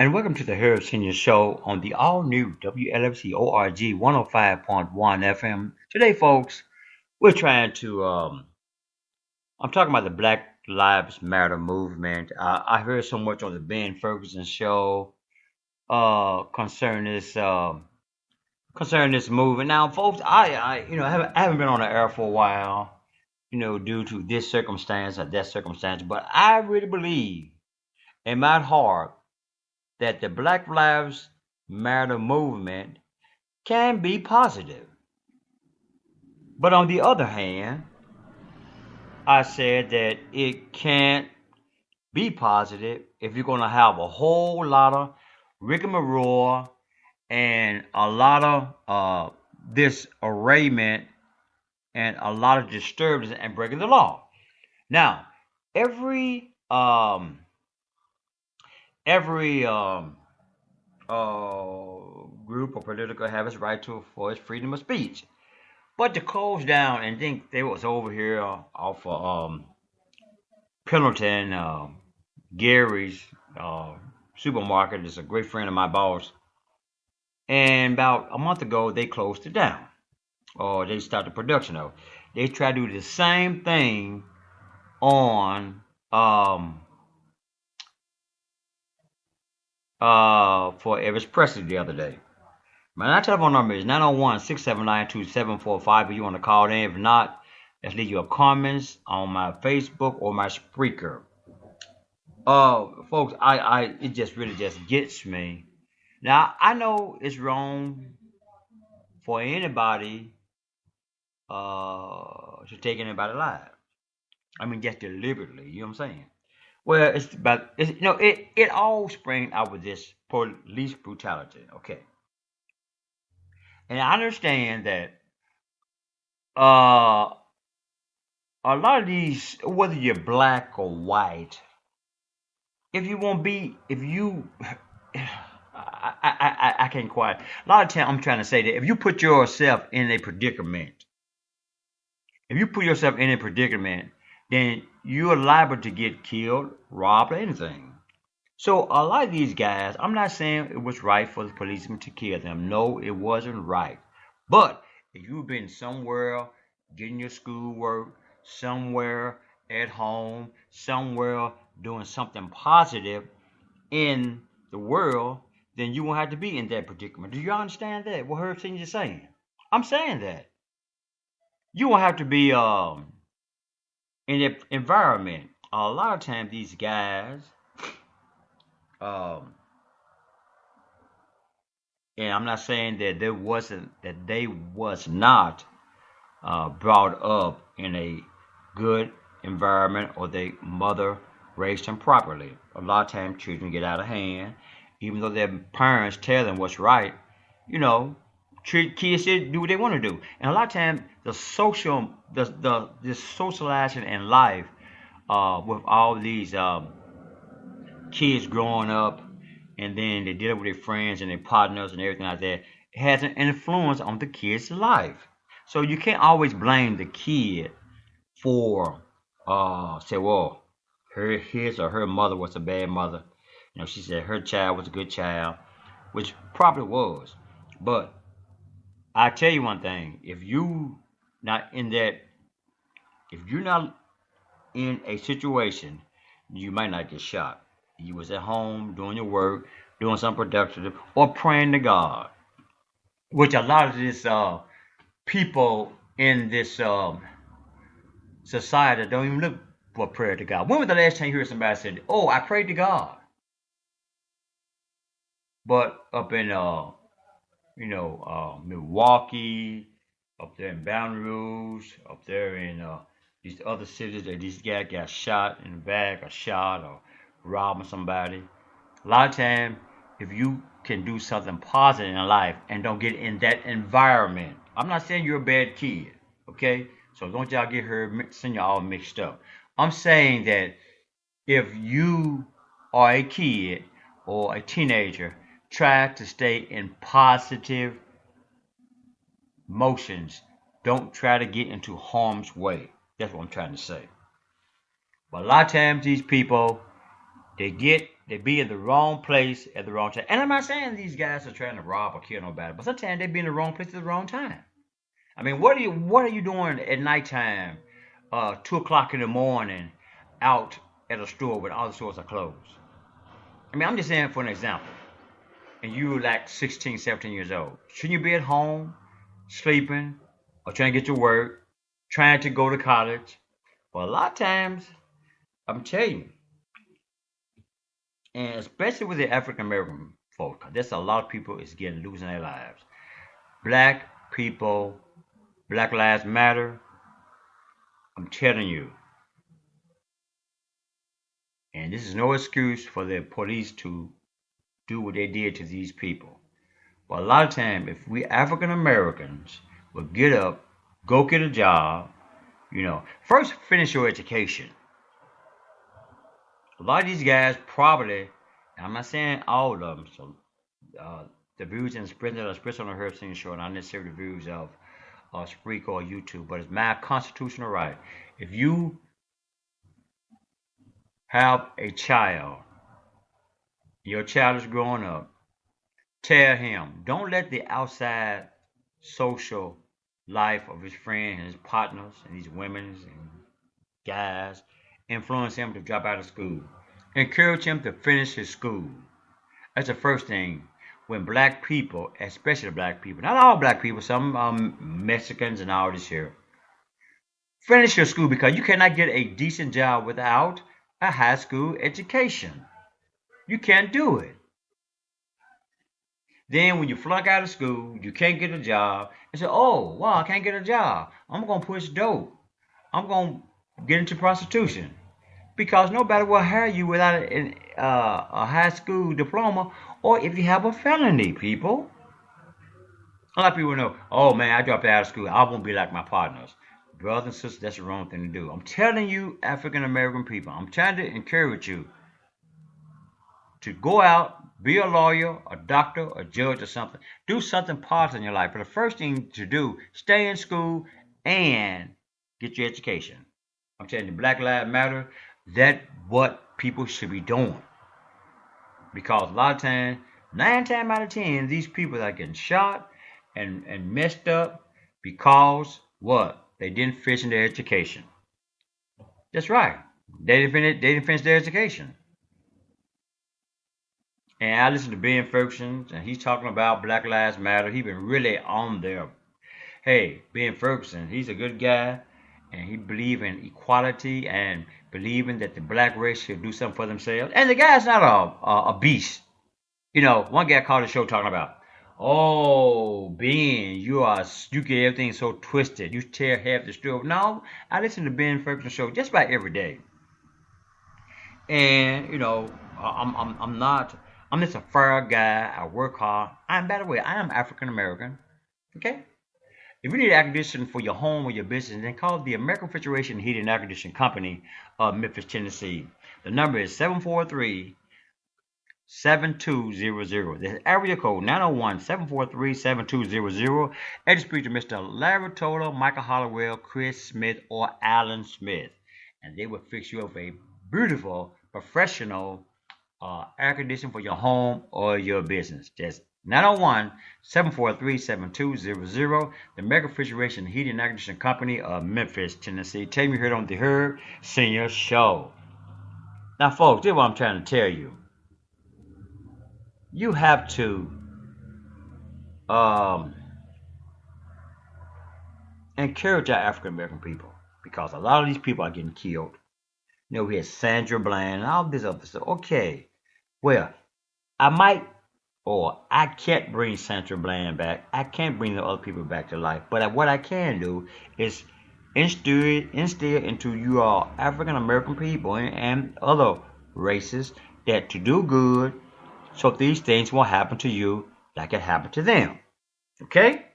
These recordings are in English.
And welcome to the Herb Senior Show on the all-new WLFC ORG 105.1 FM. Today, folks, we're trying to, I'm talking about the Black Lives Matter movement. I heard so much on the Ben Ferguson show concerning this movement. Now, folks, I haven't been on the air for a while, due to this circumstance or that circumstance, but I really believe in my heart that the Black Lives Matter movement can be positive. But on the other hand, I said that it can't be positive if you're going to have a whole lot of rigmarole and a lot of disarrayment and a lot of disturbance and breaking the law. Now, every group or political have its right for its freedom of speech. But to close down and think they was over here off of Pendleton, Gary's supermarket is a great friend of my boss. And about a month ago, they closed it down. Or they started production of it. They tried to do the same thing on for Elvis Presley the other day. My telephone number is 901-679-2745 if you want to call in. If not, let's leave your comments on my Facebook or my Spreaker. Folks, it just really just gets me. Now, I know it's wrong for anybody to take anybody alive. I mean, just deliberately, you know what I'm saying? Well, it all sprang out with this police brutality, okay? And I understand that a lot of these, whether you're black or white, if you I can't quite. A lot of time I'm trying to say that if you put yourself in a predicament, then you're liable to get killed, robbed, or anything. So a lot of these guys, I'm not saying it was right for the policemen to kill them. No, it wasn't right. But if you've been somewhere getting your schoolwork, somewhere at home, somewhere doing something positive in the world, then you won't have to be in that predicament. Do you understand that? What Herb Senior is saying? I'm saying that. You won't have to be in that environment. A lot of times these guys, and I'm not saying that they was not brought up in a good environment or their mother raised them properly. A lot of times children get out of hand, even though their parents tell them what's right. Kids do what they want to do, and a lot of times the socializing in life with all these kids growing up, and then they deal with their friends and their partners and everything like that, it has an influence on the kid's life. So you can't always blame the kid for say, well, his or her mother was a bad mother. She said her child was a good child, which probably was. But I tell you one thing: if you're not in a situation, you might not get shot. You was at home doing your work, doing something productive, or praying to God, which a lot of these people in this society don't even look for prayer to God. When was the last time you heard somebody say, "Oh, I prayed to God"? But up in Milwaukee, up there in Baton Rouge, up there in these other cities that these guys got shot in the back or shot or robbing somebody. A lot of time, if you can do something positive in life and don't get in that environment, I'm not saying you're a bad kid, okay? So don't y'all get her, send y'all all mixed up. I'm saying that if you are a kid or a teenager, try to stay in positive motions. Don't try to get into harm's way. That's what I'm trying to say. But a lot of times these people, they get They be in the wrong place at the wrong time. And I'm not saying these guys are trying to rob or kill nobody, but sometimes they be in the wrong place at the wrong time. I mean, what are you doing at nighttime, 2 o'clock in the morning, out at a store when all the stores are closed? I mean, I'm just saying for an example. And you like 16, 17 years old. Shouldn't you be at home, sleeping, or trying to get to work, trying to go to college? Well, a lot of times, I'm telling you, and especially with the African American folk, there's a lot of people is getting losing their lives. Black people, Black Lives Matter. I'm telling you, and this is no excuse for the police to do what they did to these people. But a lot of time, if we African Americans would get up, go get a job, first finish your education. A lot of these guys probably, and I'm not saying all of them, so the views and Spreaker that I express on the Herb Singing Show, not necessarily the views of Spreaker or YouTube, but it's my constitutional right. If you have a child, your child is growing up, tell him, don't let the outside social life of his friends and his partners and these women and guys influence him to drop out of school. Encourage him to finish his school. That's the first thing. When black people, especially black people, not all black people, some Mexicans and all this here, finish your school because you cannot get a decent job without a high school education. You can't do it. Then when you flunk out of school, you can't get a job, and say, oh, wow, I can't get a job. I'm going to push dope. I'm going to get into prostitution. Because nobody will hire you without a high school diploma or if you have a felony, people. A lot of people know, oh, man, I dropped out of school. I won't be like my partners. Brothers and sisters, that's the wrong thing to do. I'm telling you, African-American people, I'm trying to encourage you to go out, be a lawyer, a doctor, a judge, or something. Do something positive in your life. But the first thing to do, stay in school and get your education. I'm telling you, Black Lives Matter. That's what people should be doing. Because a lot of times, 9 times out of 10, these people are getting shot and messed up because what? They didn't finish their education. That's right. They didn't finish their education. And I listen to Ben Ferguson, and he's talking about Black Lives Matter. He's been really on there. Hey, Ben Ferguson, he's a good guy, and he believes in equality and believing that the black race should do something for themselves. And the guy's not a beast. One guy called the show talking about, oh, Ben, you get everything so twisted. You tear half the story. No, I listen to Ben Ferguson show just about every day. And, I'm just a fair guy. I work hard. By the way, I am African American. Okay? If you need air conditioning for your home or your business, then call the American Refrigeration Heating and Air Conditioning Company of Memphis, Tennessee. The number is 743-7200. The area code 901-743-7200. And to speak to Mr. Larry Toller, Michael Hollowell, Chris Smith, or Alan Smith. And they will fix you up a beautiful, professional air conditioning for your home or your business. Just 901-743-7200. The Mega Refrigeration Heating and Air Conditioning Company of Memphis, Tennessee. Tell me here on the Herb Senior Show. Now, folks, this is what I'm trying to tell you. You have to encourage our African American people because a lot of these people are getting killed. We had Sandra Bland and all this other stuff. Okay, well, I can't bring Sandra Bland back. I can't bring the other people back to life. But what I can do is instill into you all African American people and other races that to do good so these things won't happen to you like it happened to them. Okay?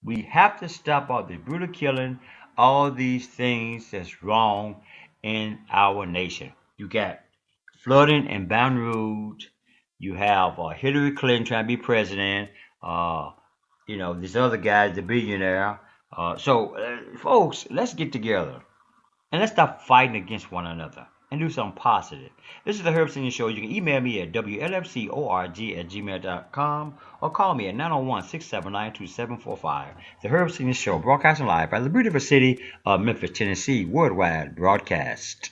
We have to stop all the brutal killing, all these things that's wrong in our nation. You got flooding in Baton Rouge. You have Hillary Clinton trying to be president. This other guy, the billionaire. So, folks, let's get together and let's stop fighting against one another and do something positive. This is the Herb Senior Show. You can email me at wlfcorg@gmail.com or call me at 901-679-2745. The Herb Senior Show, broadcasting live by the beautiful city of Memphis, Tennessee, worldwide broadcast.